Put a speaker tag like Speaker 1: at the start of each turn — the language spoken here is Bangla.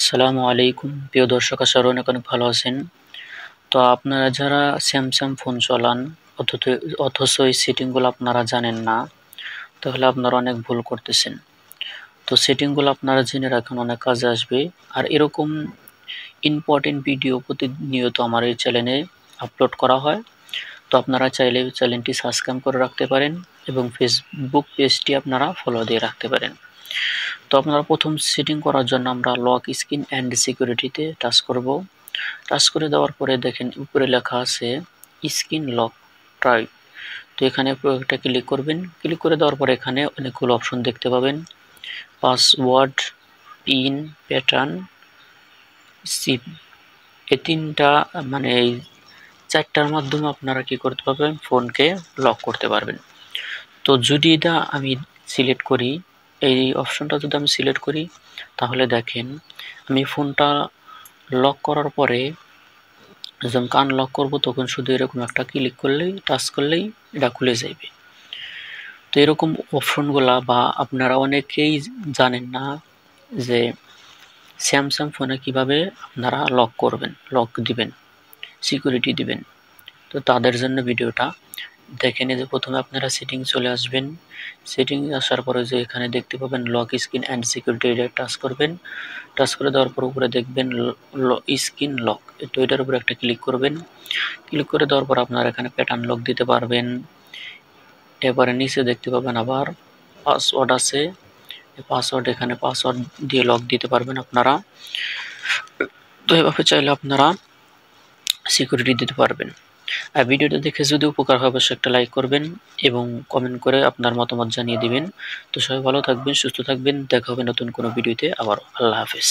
Speaker 1: আসসালামু আলাইকুম প্রিয় দর্শক, আশা করি অনেক ভালো আছেন। তো আপনারা যারা স্যামসাং ফোন চালান অথচ এই সেটিংগুলো আপনারা জানেন না, তাহলে আপনারা অনেক ভুল করতেছেন। তো সেটিংগুলো আপনারা জেনে রাখুন, অনেক কাজে আসবে। আর এরকম ইম্পর্টেন্ট ভিডিও প্রতিনিয়ত আমার এই চ্যানেলে আপলোড করা হয়। তো আপনারা চাইলে চ্যানেলটি সাবস্ক্রাইব করে রাখতে পারেন এবং ফেসবুক পেজটি আপনারা ফলো দিয়ে রাখতে পারেন। তো আপনারা প্রথম সেটিং করার জন্য আমরা লক স্ক্রিন অ্যান্ড সিকিউরিটিতে টাচ করব। টাচ করে দেওয়ার পরে দেখেন উপরে লেখা আছে স্ক্রিন লক ট্রাই। তো এখানে একটা ক্লিক করবেন। ক্লিক করে দেওয়ার পরে এখানে অনেকগুলো অপশন দেখতে পাবেন: পাসওয়ার্ড, পিন, প্যাটার্ন, সিপ। এই তিনটা এই চারটার মাধ্যমে আপনারা কি করতে পারবেন, ফোনকে লক করতে পারবেন। তো যদি এটা আমি সিলেক্ট করি, এই অপশনটা যদি আমি সিলেক্ট করি, তাহলে দেখেন আমি ফোনটা লক করার পরে যখন আনলক করব তখন শুধু এরকম একটা ক্লিক করলেই, টাচ করলেই এটা খুলে যাবে। তো এরকম অপশনগুলা বা আপনারা অনেকেই জানেন না যে স্যামসাং ফোনে কিভাবে আপনারা লক করবেন, লক দিবেন, সিকিউরিটি দিবেন। তো তাদের জন্য ভিডিওটা দেখেন। এই যে প্রথমে আপনারা সেটিং চলে আসবেন। সেটিং আসার পরে যে এখানে দেখতে পাবেন লক স্ক্রিন অ্যান্ড সিকিউরিটি, এটা টাচ করবেন। টাচ করে দেওয়ার পর উপরে দেখবেন স্ক্রিন লক, তো এটার উপরে একটা ক্লিক করবেন। ক্লিক করে দেওয়ার পর আপনারা এখানে প্যাটার্ন লক দিতে পারবেন। এবারে নিচে দেখতে পাবেন আবার পাসওয়ার্ড আছে, পাসওয়ার্ড, এখানে পাসওয়ার্ড দিয়ে লক দিতে পারবেন আপনারা। তো এভাবে চাইলে আপনারা সিকিউরিটি দিতে পারবেন। আর ভিডিওটা দেখে যদি উপকার হয় অবশ্যই একটা লাইক করবেন এবং কমেন্ট করে আপনার মতামত জানিয়ে দিবেন। তো সবাই ভালো থাকবেন, সুস্থ থাকবেন, দেখা হবে নতুন কোনো ভিডিওতে আবারও। আল্লাহ হাফেজ।